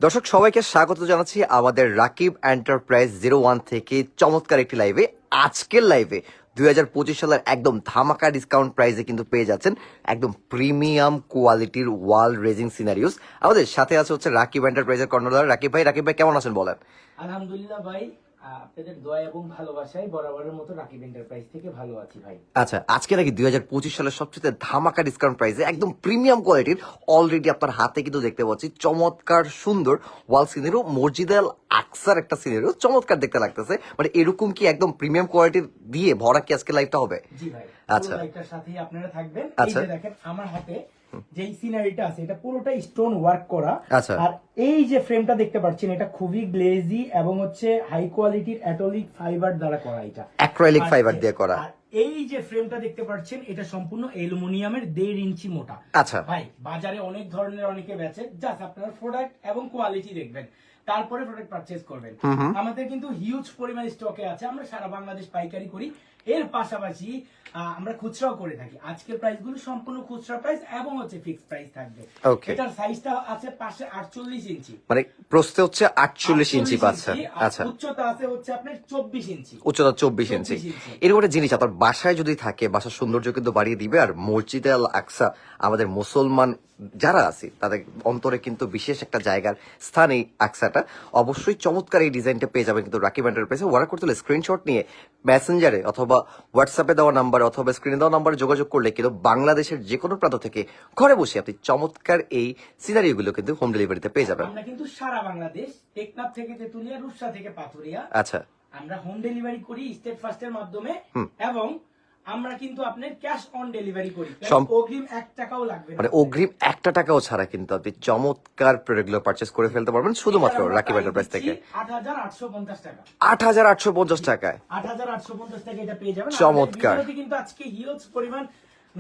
দর্শক সবাইকে স্বাগত জানাচ্ছি আমাদের রাকিব এন্টারপ্রাইজ 01 থেকে চমৎকার একটি লাইভে। আজকের লাইভে 2025 সালের একদম ধামাকা ডিসকাউন্ট প্রাইসে কিন্তু পেয়ে যাচ্ছেন একদম প্রিমিয়াম কোয়ালিটির ওয়াল রেজিং সিনারিওস। আমাদের সাথে আছে হচ্ছে রাকিব এন্টারপ্রাইজের কর্ণধার রাকিব ভাই। রাকিব ভাই কেমন আছেন বলেন? আলহামদুলিল্লাহ ভাই, আপনাদের দয়া এবং ভালোবাসায় বরাবরের মতো রাকিব এন্টারপ্রাইজ থেকে ভালো আছি ভাই। আচ্ছা, আজকে নাকি 2025 সালের সবচেয়ে ধামাকা ডিসকাউন্ট প্রাইসে একদম প্রিমিয়াম কোয়ালিটির অলরেডি আপনার হাতে কিন্তু দেখতে পাচ্ছি চমৎকার সুন্দর ওয়াল সিনারিও, মসজিদ আল আকসার একটা সিনারিও চমৎকার দেখতে লাগতেছে। মানে এরকম কি একদম প্রিমিয়াম কোয়ালিটির দিয়ে ভরা কি আজকে লাইভটা হবে? জি ভাই, আচ্ছা, লাইভটার সাথেই আপনারা থাকবেন। এই আচ্ছা। যে দেখেন আমার হাতে যে সিনারিটা আছে এটা পুরোটাই স্টোন ওয়ার্ক করা। আচ্ছা। আর এই যে ফ্রেমটা দেখতে পাচ্ছেন এটা খুবই গ্লেজি এবং হচ্ছে হাই কোয়ালিটির অ্যাটোলিক ফাইবার দ্বারা করা। এটা অ্যাক্রিলিক ফাইবার দিয়ে করা। আর এই যে ফ্রেমটা দেখতে পাচ্ছেন এটা সম্পূর্ণ অ্যালুমিনিয়ামের 1.5 ইঞ্চি মোটা। আচ্ছা ভাই, বাজারে অনেক ধরনের অনেকে বেচে, জাস্ট আপনারা প্রোডাক্ট এবং কোয়ালিটি দেখবেন, তারপরে প্রোডাক্ট পারচেজ করবেন। আমাদের কিন্তু হিউজ পরিমাণ স্টকে আছে, আমরা সারা বাংলাদেশ পাইকারি করি, এর পাশাপাশি আমরা খুচরাও করে থাকি। আজকের প্রাইস গুলো সম্পূর্ণ খুচরা প্রাইস এবং হচ্ছে ফিক্সড প্রাইস থাকবে। এটার সাইজটা আছে পাশে 48 ইঞ্চি, মানে প্রস্থে হচ্ছে 48 ইঞ্চি পাচ্ছেন। আচ্ছা, উচ্চতা আছে হচ্ছে আপনার 24 ইঞ্চি, উচ্চতা 24 ইঞ্চি। এরকম একটা জিনিস আপনার বাসায় যদি থাকে, বাসার সৌন্দর্য কিন্তু বাড়িয়ে দিবে। আর মসজিদ আল আকসা আমাদের মুসলমান যারা আছে তাদের অন্তরে কিন্তু বিশেষ একটা জায়গার স্থান এই আকসাটা। অবশ্যই চমৎকার এই ডিজাইনটা পেয়ে যাবেন কিন্তু রাকিব এন্টারপ্রাইজে। অর্ডার করতে হলে স্ক্রিনশট নিয়ে মেসেঞ্জারে অথবা হোয়াটসঅ্যাপে দেওয়া নাম্বার অথবা স্ক্রিনে দেওয়া নাম্বারে যোগাযোগ করলে কিন্তু বাংলাদেশের যে কোনো প্রান্ত থেকে ঘরে বসে আপনি চমৎকার এই সিনারিওগুলো কিন্তু হোম ডেলিভারিতে পেয়ে যাবেন। আমরা কিন্তু সারা বাংলাদেশ, টেকনাফ থেকে তেতুলিয়া, রূপসা থেকে পাথুরিয়া, আচ্ছা, আমরা হোম ডেলিভারি করি স্টেট ফার্স্টের মাধ্যমে। এবং আমরা কিন্তু আপনার ক্যাশ অন ডেলিভারি করি, অগ্রিম 1 টাকাও লাগবে না। মানে অগ্রিম 1 টাকাও ছাড়া কিন্তু আপনি চমৎকার প্রোডাক্টগুলো পারচেজ করে ফেলতে পারবেন শুধুমাত্র রাকিব এন্টারপ্রাইজ থেকে। 8850 টাকা, 8850 টাকায় 8850 টাকা এটা পেয়ে যাবেন। চমৎকার। আমাদের ভিডিওতে কিন্তু আজকে হিউজ পরিমাণ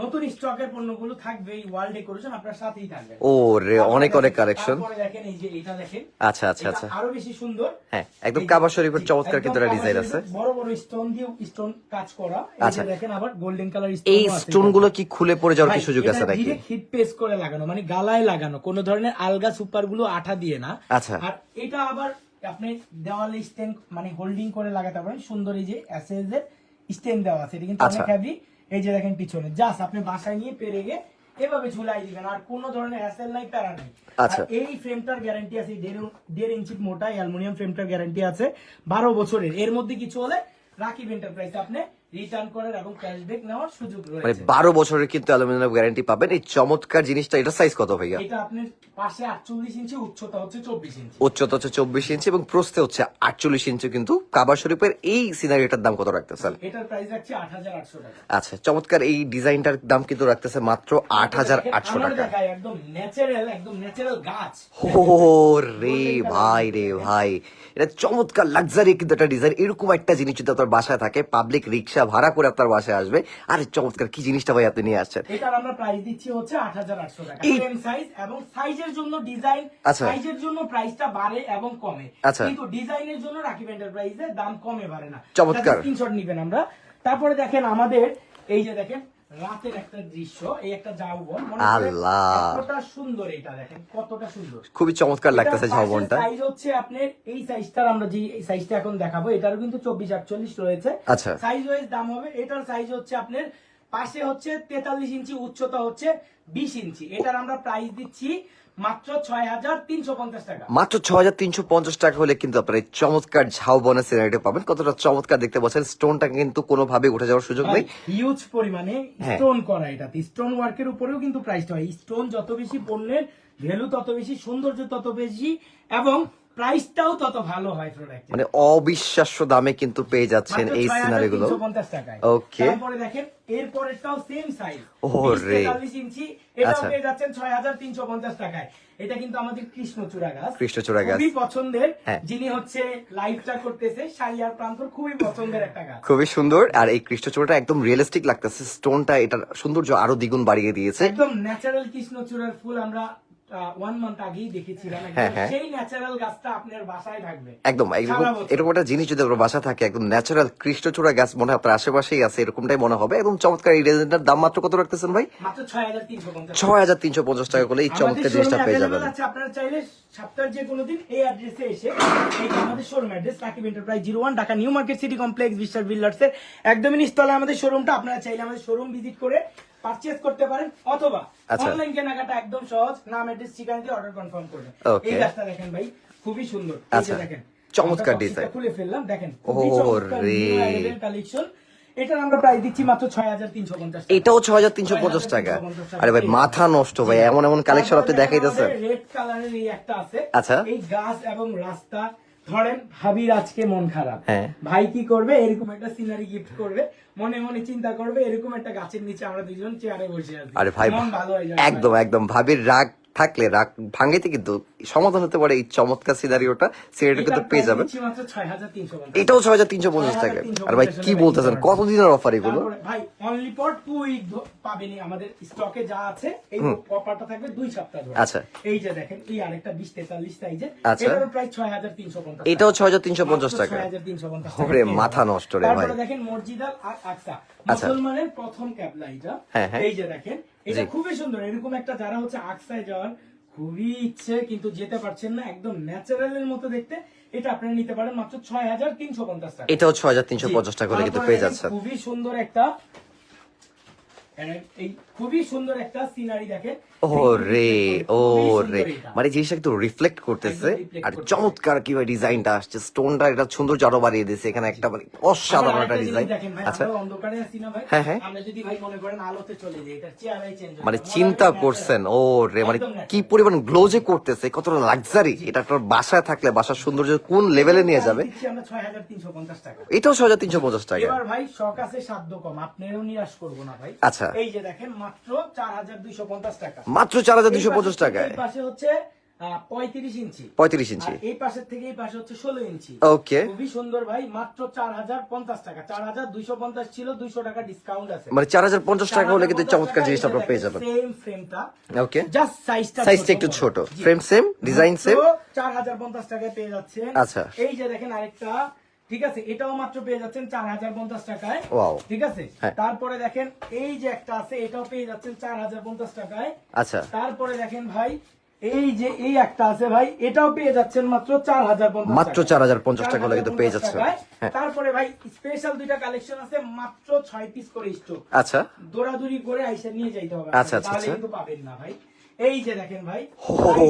নতুন স্টকের পণ্যগুলো থাকবে, এই ওয়াল ডেকোরেশন আপনার সাথেই থাকবে। ও রে, অনেক অনেক কালেকশন। তারপরে দেখেন এই যে এটা দেখেন। আচ্ছা আচ্ছা আচ্ছা, আরো বেশি সুন্দর। হ্যাঁ, একদম কাবা শরীফের চমৎকার কিন্তু একটা ডিজাইন আছে, বড় বড় স্টোন দিয়ে স্টোন কাজ করা। এই আচ্ছা, যে দেখেন আবার গোল্ডেন কালার স্টোন। এই স্টোন গুলো কি খুলে পড়ে যাওয়ার কি সুযোগ আছে নাকি? ডাইরেক্ট হিট পেস্ট করে লাগানো, মানে গালায় লাগানো, কোন ধরনের আলগা সুপার গুলো আঠা দিয়ে না। আচ্ছা, আর এটা আবার আপনি দেওয়ালে স্ট্যান্ড মানে হোল্ডিং করে লাগাতে পারেন। সুন্দর এই যে এসএস এর স্ট্যান্ড দেওয়া আছে, এটা কিন্তু অনেক হেভি। এই যে দেখেন পিছনে জাস্ট আপনি বাসায় নিয়ে পেরে গিয়ে এভাবে ঝুলাই দিবেন, আর কোন ধরনের হ্যাসেল নাই, প্যারা নাই। আচ্ছা, এই ফ্রেমটার গ্যারান্টি আছে 1.5 ইঞ্চি মোটা অ্যালুমিনিয়াম ফ্রেমটার গ্যারান্টি আছে 12 বছরের। এর মধ্যে কিছু হলে রাকিব এন্টারপ্রাইজ আপনি রিটার্ন করার এবং ক্যাশব্যাক নেওয়ার সুযোগ মানে রয়েছে। 12 বছরের কিন্তু অ্যালুমিনিয়াম গ্যারান্টি পাবেন। এই চমৎকার জিনিসটা, এটা সাইজ কত ভাইয়া? এটা আপনার পাশে 48 ইঞ্চি, উচ্চতা হচ্ছে 24 ইঞ্চি, উচ্চতা হচ্ছে 24 ইঞ্চি এবং প্রস্থে হচ্ছে 48 ইঞ্চি। কিন্তু কাবা শরীফের এই সিনারিটার দাম কত রাখতেছেন? এটার প্রাইস রাখছি 8800 টাকা। আচ্ছা, চমৎকার এই ডিজাইনটার দাম কিন্তু রাখতেছে মাত্র 8800 টাকা। একদম ন্যাচারাল গাছ। ও রে ভাই, রে ভাই, এটা চমৎকার লাক্সারি কিন্তু একটা ডিজাইন। এরকম একটা জিনিস যদি আপনার বাসায় থাকে, পাবলিক রিক্সা ভাড়া করে আপনার বাসায় আসবে। আরে চমৎকার কি জিনিসটা ভাই আপনি নিয়ে আসছেন। এটার আমরা প্রাইস দিচ্ছি হচ্ছে 8800 টাকা। সেম সাইজ এবং সাইজের জন্য ডিজাইন, সাইজের জন্য প্রাইসটা বাড়ে এবং কমে, কিন্তু ডিজাইনের জন্য রাকিব এন্টারপ্রাইজে দাম কমে বাড়ে না। চমৎকার স্ক্রিনশট নেবেন আমরা। তারপরে দেখেন আমাদের এই যে দেখেন রাতের একটা দৃশ্য, এই একটা ঝাউবন, আল্লাহ কতটা সুন্দর, এটা দেখেন কতটা সুন্দর, খুবই চমৎকার লাগতেছে ঝাউবনটা। সাইজ হচ্ছে আপনার এই সাইজটার, আমরা যে সাইজটা এখন দেখাবো এটারও কিন্তু 24-48 রয়েছে। আচ্ছা, সাইজ ওয়াইজ দাম হবে। এটার সাইজ হচ্ছে আপনার পাশে হচ্ছে 43 ইঞ্চি, উচ্চতা হচ্ছে 20 ইঞ্চি। এটার আমরা প্রাইস দিচ্ছি মাত্র 6350 টাকা। মাত্র 6350 টাকা হলে কিন্তু আপনার এই চমৎকার ঝাউবনের সিনারিটা পাবেন। কতটা চমৎকার দেখতে পাচ্ছেন। স্টোনটা কিন্তু কোনোভাবে উঠে যাওয়ার সুযোগ নেই, হিউজ পরিমাণে স্টোন করা। এটাতে স্টোন ওয়ার্কের উপরেও কিন্তু প্রাইসটা হয়। স্টোন যত বেশি, পণ্যের ভ্যালু তত বেশি, সৌন্দর্য তত বেশি এবং প্রাইসটাও তত ভালো হয় প্রোডাক্ট। মানে অবিশ্বাস্য দামে কিন্তু পেয়ে যাচ্ছেন এই সিনারিগুলো। 6350 টাকায়। ওকে, তারপরে দেখেন এরপরেরটাও সেম সাইজ, ওরে 43 ইঞ্চি, এটাও পেয়ে যাচ্ছেন 6350 টাকায়। এটা কিন্তু আমাদের কৃষ্ণচূড়া গাছ, কৃষ্ণচূড়া গাছ খুবই পছন্দের। যিনি হচ্ছে লাইভটা করতেছে শালিয়ার প্রান্তর, খুবই পছন্দের একটা গাছ, খুবই সুন্দর। আর এই কৃষ্ণচূড়াটা একদম রিয়েলিস্টিক লাগতেছে। স্টোনটা এটার সৌন্দর্য আরো দ্বিগুণ বাড়িয়ে দিয়েছে। একদম ন্যাচারাল কৃষ্ণচূড়ার ফুল আমরা 1 মান্থ আগেই দেখেছিলাম, হ্যাঁ, একদম হ্যাঁ। সেই ন্যাচারাল গাছটা আপনার বাসায় থাকবে একদম এরকম সারা বছর। এরকম একটা জিনিস যদি আপনার বাসা থাকে, একদম ন্যাচারাল কৃষ্ণচূড়া গাছ মনে হয় আপনার আশেপাশেই আছে, এরকমটাই মনে হবে। একদম চমৎকার। এই রেজেন্টার দাম মাত্র কত রাখতেছেন ভাই? মাত্র 6350 6,350 টাকা করে এই চমৎকার জিনিসটা পেয়ে যাবেন। আছে। আপনারা চাইলে সপ্তাহের যে কোনো দিন এই অ্যাড্রেসে এসে, এই যে আমাদের showroom address Rakib enterprise 01 Dhaka new market city complex বিশ্বাস বিল্ডার্স এর একদমই নিচতলায় আমাদের শোরুমটা। আপনারা চাইলে আমাদের শোরুম ভিজিট করে পারচেজ করতে পারেন, অথবা আচ্ছা। অনলাইন কেনাকাটা একদম সহজ, নাম অ্যাড্রেস ঠিকানা দিয়ে অর্ডার কনফার্ম করবেন। Okay. এই গাছটা দেখেন ভাই, খুবই সুন্দর। এই আচ্ছা। যে দেখেন চমৎকার আমরা ডিজাইন। box টা খুলে ফেললাম, দেখেন খুবই ও চমৎকার রে। new available collection. এটার আমরা প্রাইস দিচ্ছি মাত্র 6350 টাকা। এটাও 6,350 টাকা। আরে ভাই মাথা নষ্ট ভাই, এমন এমন কালেকশন আপনি দেখাইতেছেন। রেড কালারের এই একটা আছে। আচ্ছা। এই গাছ এবং রাস্তা, ধরেন ভাবির আজকে মন খারাপ, হ্যাঁ। ভাই কি করবে, এরকম একটা সিনারি গিফট করবে, মনে মনে চিন্তা করবে এরকম একটা গাছের নিচে আমরা দুজন চেয়ারে বসে আছি, আরে ভাই মন ভালো হয়ে যাবে। একদম একদম ভাবির রাগ থাকলে রাগ ভাঙাইতে কিন্তু সমাধান হতে পারে এই চমৎকার সিনারিওটা কিন্তু পেয়ে যাবেন। মাত্র 6350। এটাও 6,350 টাকা। আর ভাই কি বলতেছেন, কতদিনের অফার এগুলো? তারপরে ভাই অনলি ফর 2 উইক পাবেনি, আমাদের স্টকে যা আছে এই অফারটা থাকবে 2 সপ্তাহ ধরে। আচ্ছা। এই যে দেখেন এই আরেকটা 2043 সাইজের, আচ্ছা। এটার প্রাইস 6350। এটাও 6,350 টাকা। 6350 ওরে মাথা নষ্ট রে ভাই। তারপরে দেখেন মসজিদাল আকসা, আচ্ছা। মুসলমানের প্রথম ক্যাবলা এটা। হ্যাঁ, হ্যাঁ। এই যে দেখেন এটা জি। খুবই সুন্দর। এরকম একটা যারা হচ্ছে আকসায় যাওয়ার খুবই ইচ্ছে কিন্তু যেতে পারছেন না, একদম ন্যাচারালের মতো দেখতে, এটা আপনারা নিতে পারেন মাত্র 6350 টাকা। এটাও 6,350 টাকা করে কিন্তু তারপরে পেয়ে দেখেন যাচ্ছেন। খুবই সুন্দর একটা, এই খুবই সুন্দর একটা সিনারি দেখেন। ও রে, ও খুবই সুন্দর রে, এটা। মানে জিনিসটা কিন্তু রিফ্লেক্ট করতেছে। একদম reflect আর করতেছে। চমৎকার কিভাবে ডিজাইনটা আসছে, স্টোনটা এটা সৌন্দর্য আরো বাড়িয়ে দিয়েছে। এখানে একটা মানে অসাধারণ আবার একটা আরেকটা ডিজাইন। জিনিস দেখেন ভাই, আচ্ছা। আমরা অন্ধকারে আছি না ভাই, হ্যাঁ, হ্যাঁ। আমরা যদি ভাই মনে করেন আলোতে চলে যাই, এটা চেহারাই চেঞ্জ মানে চিন্তা করছেন, ও রে, মানে কি পরিমাণ গ্লো যে করতেছে, কতটা লাক্সারি। এটা আপনার বাসায় থাকলে বাসার সৌন্দর্য কোন লেভেলে নিয়ে যাবে। আমরা 6350 টাকা। এটাও 6,350 টাকা। এবার ভাই শখ আছে সাধ্য কম, আপনারও নিরাশ করবো না ভাই। আচ্ছা। এই যে দেখেন মাত্র 4250 টাকা। মাত্র 4,250 টাকায়। এই পাশে হচ্ছে 35 ইঞ্চি, 35 ইঞ্চি। আর এই পাশের থেকে এই পাশে হচ্ছে 16 ইঞ্চি। ওকে। খুবই সুন্দর ভাই, মাত্র 4050 টাকা। 4250 ছিল, 200 টাকা ডিসকাউন্ট আছে। মানে 4,050 টাকা হলে কিন্তু চমৎকার জিনিসটা আপনারা পেয়ে যাবেন। সেম ফ্রেমটা, ওকে। জাস্ট সাইজটা একটু ছোট, ফ্রেম সেম, ডিজাইন সেম। 4050 টাকায় পেয়ে যাচ্ছেন। আচ্ছা। এই যে দেখেন আরেকটা, ঠিক আছে, এটাও মাত্র পেয়ে যাচ্ছেন 4050 টাকায়। ওয়াও। ঠিক আছে। হ্যাঁ। তারপরে দেখেন এই যে একটা আছে, এটাও পেয়ে যাচ্ছেন 4050 টাকায়। আচ্ছা। তারপরে দেখেন ভাই এই যে এই একটা আছে ভাই, এটাও পেয়ে যাচ্ছেন মাত্র 4050 মাত্র 4,050 টাকা হলে কিন্তু পেয়ে 4050 যাচ্ছেন। টাকায়। হ্যাঁ। তারপরে ভাই স্পেশাল দুইটা কালেকশন আছে, মাত্র 6 পিস করে স্টক। আচ্ছা। দৌড়াদৌড়ি করে আইসা নিয়ে যাইতে হবে, আচ্ছা, আচ্ছা, তাহলে আচ্ছা। কিন্তু পাবেন না ভাই। এই যে দেখেন ভাই, ও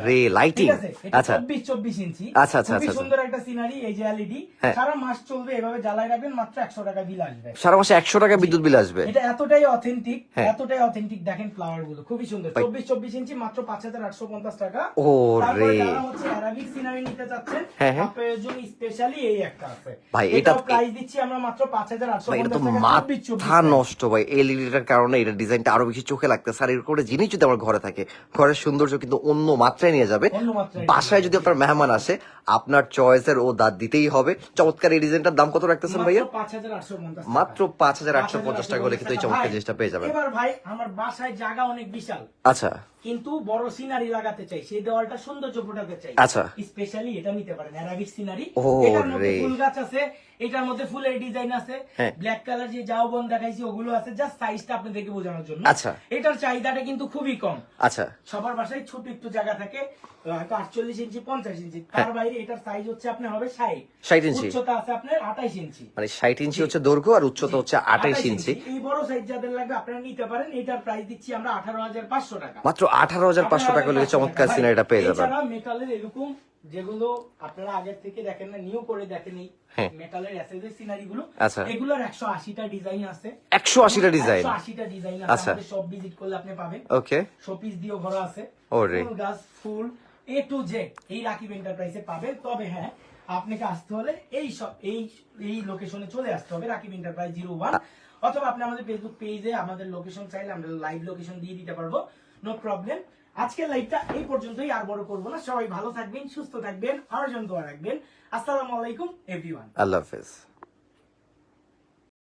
রে, লাইটিং। ঠিক আছে, এটা আচ্ছা। 24 ইঞ্চি। আচ্ছা, আচ্ছা, খুবই আচ্ছা। সুন্দর একটা সিনারি। এই যে এলইডি, হ্যাঁ। সারা মাস চলবে, এভাবে জ্বালায় রাখবেন, মাত্র 100 টাকা বিল আসবে। সারা মাসে 100 টাকা বিদ্যুৎ বিল আসবে। এটা এতটাই অথেন্টিক, হ্যাঁ। এতটাই অথেন্টিক। দেখেন ফ্লাওয়ার গুলো খুবই সুন্দর। 24 ইঞ্চি, মাত্র 5850 টাকা। ও তারপরে রে। যারা হচ্ছে অ্যারাবিক সিনারি নিতে চাচ্ছেন, হ্যাঁ, হ্যাঁ। আপনাদের জন্য স্পেশালি এই একটা আছে ভাই, এটা এটা- প্রাইস দিচ্ছি আমরা মাত্র ভাই এটা 5850 তো টাকা। মাথা নষ্ট ভাই, এলইডিটার কারণে এটা ডিজাইনটা আরো বেশি চোখে লাগতেছে। আর এর করে জিনিস যদি আমার ঘরে থাকে, ঘরের সৌন্দর্য কিন্তু অন্য মাত্রায় নিয়ে যাবে। অন্য মাত্রায় বাসায় যদি আপনার মেহমান আসে, আপনার চয়েসের ও দাঁত দিতেই হবে। চমৎকার এই ডিজাইনটার দাম কত রাখতেছেন ভাইয়া? 5850 মাত্র 5850 টাকা হলে কিন্তু এই চমৎকার ভাই, জিনিসটা পেয়ে যাবেন। এবার ভাই আমার বাসায় জায়গা অনেক বিশাল, আচ্ছা। কিন্তু বড় সিনারি লাগাতে চাই, সেই দেওয়ালটা সৌন্দর্য ফোটাতে চাই। আচ্ছা। স্পেশালি এটা নিতে পারেন, অ্যারাবিক সিনারি। ও এটার মধ্যে রে। ফুল গাছ আছে, এটার মধ্যে ফুলের ডিজাইন আছে, হ্যাঁ। ব্ল্যাক কালার যে জাউবন দেখাইছি ওগুলো আছে, জাস্ট সাইজটা আপনাদেরকে বোঝানোর জন্য। আচ্ছা। এটার চাহিদাটা কিন্তু খুবই কম। আচ্ছা। সবার বাসায় ছোট একটু জায়গা থাকে, হয়তো 48 ইঞ্চি 50 ইঞ্চি, তার বাইরে এটার সাইজ হচ্ছে আপনার হবে 60 ইঞ্চি। উচ্চতা আছে আপনার 28 ইঞ্চি। মানে 60 ইঞ্চি হচ্ছে দৈর্ঘ্য আর উচ্চতা হচ্ছে 28 ইঞ্চি। এই বড় সাইজ যাদের লাগবে আপনারা নিতে পারেন। এটার প্রাইস দিচ্ছি আমরা 18,500 টাকা। মাত্র 18,500 টাকা হলে চমৎকার সিনারিটা পেয়ে যাবেন। এছাড়া মেটালের এরকম যেগুলো আপনারা আগের থেকে দেখেন না, নিউ করে দেখেন, এই হ্যাঁ। মেটালের অ্যাসেসরি সিনারি গুলো, আচ্ছা। এগুলোর 180টা ডিজাইন আছে। 180টা ডিজাইন। 180টা ডিজাইন আছে, আচ্ছা। আমাদের সব ভিজিট করলে আপনি পাবেন। ওকে। শোপিস দিয়েও ভরা আছে, ওরে। ফুল গাছ, ফুল এ টু জেড এই রাকিব এন্টারপ্রাইজে পাবেন। তবে হ্যাঁ, আপনাকে আসতে হলে এই সব এই লোকেশনে চলে আসতে হবে, রাকিব এন্টারপ্রাইজ 01, অথবা আপনি আমাদের ফেসবুক পেজে আমাদের লোকেশন চাইলে আমরা লাইভ লোকেশন দিয়ে দিতে পারবো, নো প্রবলেম। আজকের লাইভটা এই পর্যন্তই, আর বড় করবো না। সবাই ভালো থাকবেন, সুস্থ থাকবেন, আমার জন্য দোয়া রাখবেন। আসসালামু আলাইকুম এভরিওয়ান। আল্লাহ হাফেজ।